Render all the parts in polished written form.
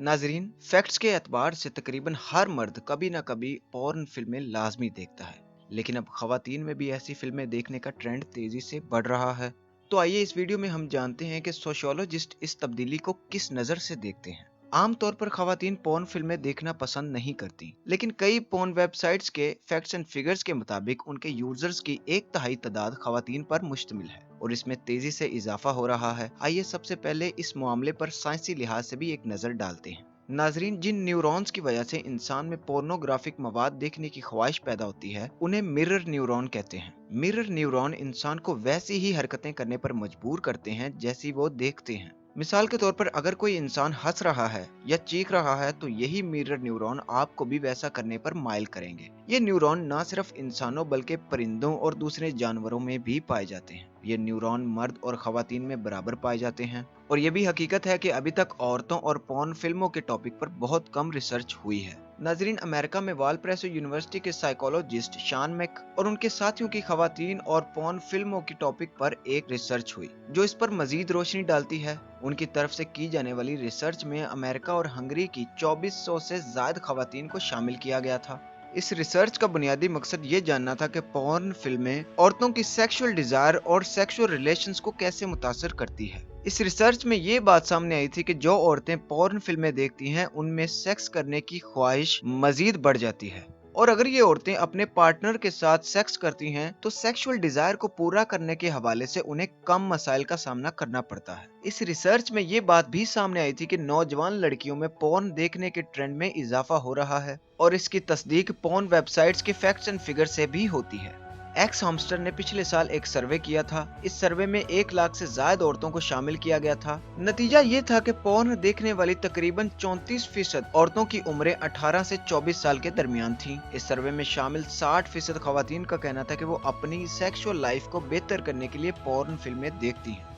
नाजरीन, फैक्ट्स के एतबार से तकरीबन हर मर्द कभी ना कभी पॉर्न फिल्में लाजमी देखता है, लेकिन अब खवातीन में भी ऐसी फिल्में देखने का ट्रेंड तेजी से बढ़ रहा है। तो आइए इस वीडियो में हम जानते हैं कि सोशियोलॉजिस्ट इस तब्दीली को किस नज़र से देखते हैं। आमतौर पर खवातीन पॉर्न फिल्में देखना पसंद नहीं करती, लेकिन कई पॉर्न वेबसाइट्स के फैक्ट्स एंड फिगर्स के मुताबिक उनके यूजर्स की 1/3 तादाद खवातीन पर मुश्तमिल है और इसमें तेजी से इजाफा हो रहा है। आइए सबसे पहले इस मामले पर साइंसी लिहाज से भी एक नजर डालते हैं। नाजरीन, जिन न्यूरॉन्स की वजह से इंसान में पोर्नोग्राफिक मवाद देखने की ख्वाहिश पैदा होती है उन्हें मिरर न्यूरॉन कहते हैं। मिरर न्यूरॉन इंसान को वैसी ही हरकतें करने पर मजबूर करते हैं जैसी वो देखते हैं। मिसाल के तौर पर अगर कोई इंसान हंस रहा है या चीख रहा है तो यही मिरर न्यूरॉन आपको भी वैसा करने पर माइल करेंगे। ये न्यूरॉन न सिर्फ इंसानों बल्कि परिंदों और दूसरे जानवरों में भी पाए जाते हैं। ये न्यूरॉन मर्द और खवातीन में बराबर पाए जाते हैं। और ये भी हकीकत है कि अभी तक औरतों और पॉर्न फिल्मों के टॉपिक पर बहुत कम रिसर्च हुई है। नाजरीन, अमेरिका में वालप्रेसो यूनिवर्सिटी के साइकोलॉजिस्ट शान मैक और उनके साथियों की खवातीन और पॉर्न फिल्मों की टॉपिक पर एक रिसर्च हुई जो इस पर मजीद रोशनी डालती है। उनकी तरफ से की जाने वाली रिसर्च में अमेरिका और हंगरी की 2400 से ज्यादा खवातीन को शामिल किया गया था। इस रिसर्च का बुनियादी मकसद ये जानना था कि पॉर्न फिल्में औरतों की सेक्सुअल डिजायर और सेक्सुअल रिलेशंस को कैसे मुतासर करती है। इस रिसर्च में ये बात सामने आई थी कि जो औरतें पॉर्न फिल्में देखती हैं उनमें सेक्स करने की ख्वाहिश मजीद बढ़ जाती है, और अगर ये औरतें अपने पार्टनर के साथ सेक्स करती हैं तो सेक्सुअल डिजायर को पूरा करने के हवाले से उन्हें कम मसाइल का सामना करना पड़ता है। इस रिसर्च में ये बात भी सामने आई थी कि नौजवान लड़कियों में पॉर्न देखने के ट्रेंड में इजाफा हो रहा है और इसकी तस्दीक पॉर्न वेबसाइट्स के फैक्ट्स एंड फिगर से भी होती है। एक्स हमस्टर ने पिछले साल एक सर्वे किया था। इस सर्वे में 1 लाख से ज्यादा औरतों को शामिल किया गया था। नतीजा ये था कि पॉर्न देखने वाली तकरीबन 34% औरतों की उम्रें 18 से 24 साल के दरमियान थीं। इस सर्वे में शामिल 60% खवातीन का कहना था कि वो अपनी सेक्सुअल लाइफ को बेहतर करने के लिए पॉर्न फिल्में देखती हैं।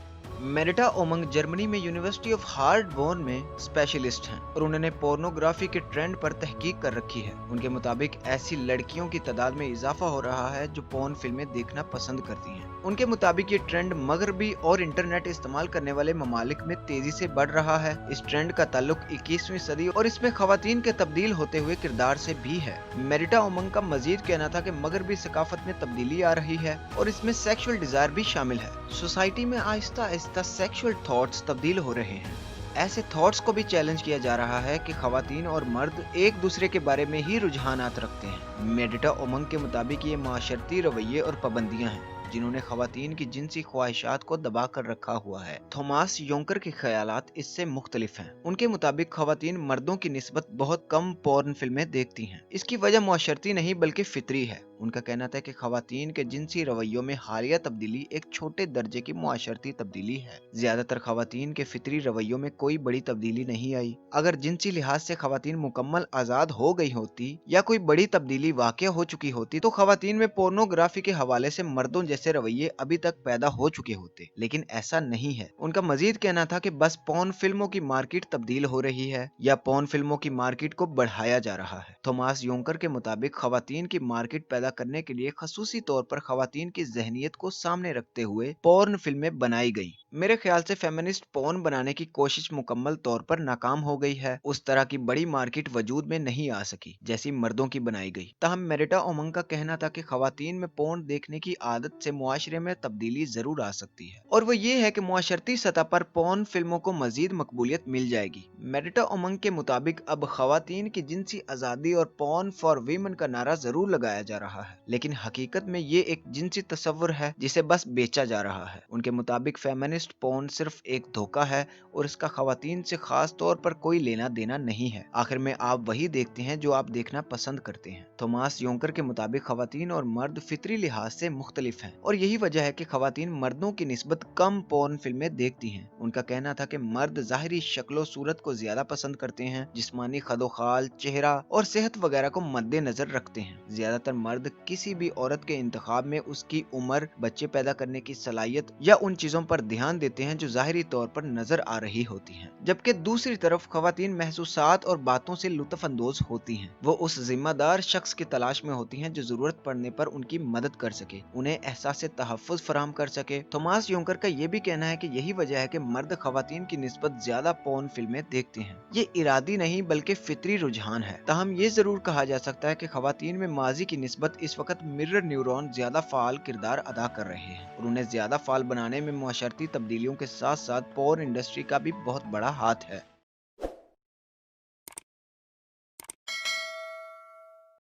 मेरिटा ओमंग जर्मनी में यूनिवर्सिटी ऑफ हार्डबोर्न में स्पेशलिस्ट हैं और उन्होंने पोर्नोग्राफी के ट्रेंड पर तहकीक कर रखी है। उनके मुताबिक ऐसी लड़कियों की तादाद में इजाफा हो रहा है जो पोर्न फिल्में देखना पसंद करती हैं। उनके मुताबिक ये ट्रेंड मगरबी और इंटरनेट इस्तेमाल करने वाले ममालिक में तेजी से बढ़ रहा है। इस ट्रेंड का ताल्लुक 21वीं सदी और इसमें खवातीन के तब्दील होते हुए किरदार से भी है। मेरिटा ओमंग का मजीद कहना था कि मगरबी सकाफत में तब्दीली आ रही है और इसमें सेक्सुअल डिजायर भी शामिल है। सोसाइटी में आहिस्ता आहिस्ता सेक्सुअल थॉट्स तब्दील हो रहे हैं। ऐसे थॉट्स को भी चैलेंज किया जा रहा है कि खवातीन और मर्द एक दूसरे के बारे में ही रुझानात रखते हैं। मेडिटा ओमंग के मुताबिक ये माशरती रवैये और पाबंदियां हैं जिन्होंने खवातीन की जिनसी ख्वाहिशात को दबा कर रखा हुआ है। थॉमस योंकर के ख्यालात इससे मुख्तलिफ हैं। उनके मुताबिक खवातीन मर्दों की निस्बत बहुत कम पॉर्न फिल्में देखती हैं। इसकी वजह माशरती नहीं बल्कि फितरी है। उनका कहना था कि खवातीन के जिनसी रवैयों में हालिया तब्दीली एक छोटे दर्जे की मुआशरती तब्दीली है। ज्यादातर खवातीन के फितरी रवैयों में कोई बड़ी तब्दीली नहीं आई। अगर जिनसी लिहाज से खवातीन मुकम्मल आजाद हो गई होती या कोई बड़ी तब्दीली वाक़या हो चुकी होती तो खवातीन में पोर्नोग्राफी के हवाले से मर्दों जैसे रवैये अभी तक पैदा हो चुके होते, लेकिन ऐसा नहीं है। उनका मजीद कहना था कि बस पॉर्न फिल्मों की मार्केट तब्दील हो रही है या पॉर्न फिल्मों की मार्केट को बढ़ाया जा रहा है। थॉमस योंकर के मुताबिक खवातीन की मार्केट पैदा करने के लिए खसूसी तौर पर खवातीन की जहनियत को सामने रखते हुए पॉर्न फिल्में बनाई गई। मेरे ख्याल से फेमिनिस्ट पॉर्न बनाने की कोशिश मुकम्मल तौर पर नाकाम हो गई है। उस तरह की बड़ी मार्केट वजूद में नहीं आ सकी जैसी मर्दों की बनाई गई। ताहम मेरिटा ओमंग का कहना था कि खवातीन में पॉर्न देखने की आदत से मुआशरे में तब्दीली जरूर आ सकती है और वो ये है कि मुआशरती सतह पर पॉर्न फिल्मों को मजीद मकबूलियत मिल जाएगी। मेरिटा ओमंग के मुताबिक अब खवातीन की जिनसी आजादी और पॉर्न फॉर वीमेन का नारा जरूर लगाया जा रहा है, लेकिन हकीकत में ये एक जिनसी तस्वुर है जिसे बस बेचा जा रहा है। उनके मुताबिक फेमिनिस्ट पॉर्न सिर्फ एक धोखा है और इसका खवातीन से खास तौर पर कोई लेना देना नहीं है। आखिर में आप वही देखते हैं जो आप देखना पसंद करते हैं। थॉमस योंकर के मुताबिक खवातीन और मर्द फितरी लिहाज से मुख्तलिफ हैं और यही वजह है कि खवातीन मर्दों की निस्बत कम पॉर्न फिल्में देखती हैं। उनका कहना था कि मर्द जाहिरी शक्लो सूरत को ज्यादा पसंद करते हैं, जिस्मानी खदोखाल, चेहरा और सेहत वगैरह को मद्देनजर रखते हैं। ज्यादातर मर्द किसी भी औरत के इंतखाब में उसकी उम्र, बच्चे पैदा करने की सलाहियत या उन चीजों पर ध्यान देते हैं जो ज़ाहिरी तौर पर नजर आ रही होती हैं। जबकि दूसरी तरफ खवातीन महसूसात और बातों से लुत्फ अंदोज होती हैं। वो उस जिम्मेदार शख्स की तलाश में होती हैं जो जरूरत पड़ने पर उनकी मदद कर सके, उन्हें एहसास तहफ़्फ़ुज़ फराहम कर सके। थॉमस युंकर का ये भी कहना है कि यही वजह है कि मर्द खवातीन की निस्बत ज्यादा पॉर्न फिल्में देखते हैं। ये इरादी नहीं बल्कि फितरी रुझान है। ताहम ये जरूर कहा जा सकता है कि खवातीन में माजी की निस्बत इस वक्त मिरर न्यूरॉन ज्यादा फाल किरदार अदा कर रहे हैं और उन्हें ज्यादा फाल बनाने में मुआशरती तब्दीलियों के साथ साथ पॉर्न इंडस्ट्री का भी बहुत बड़ा हाथ है।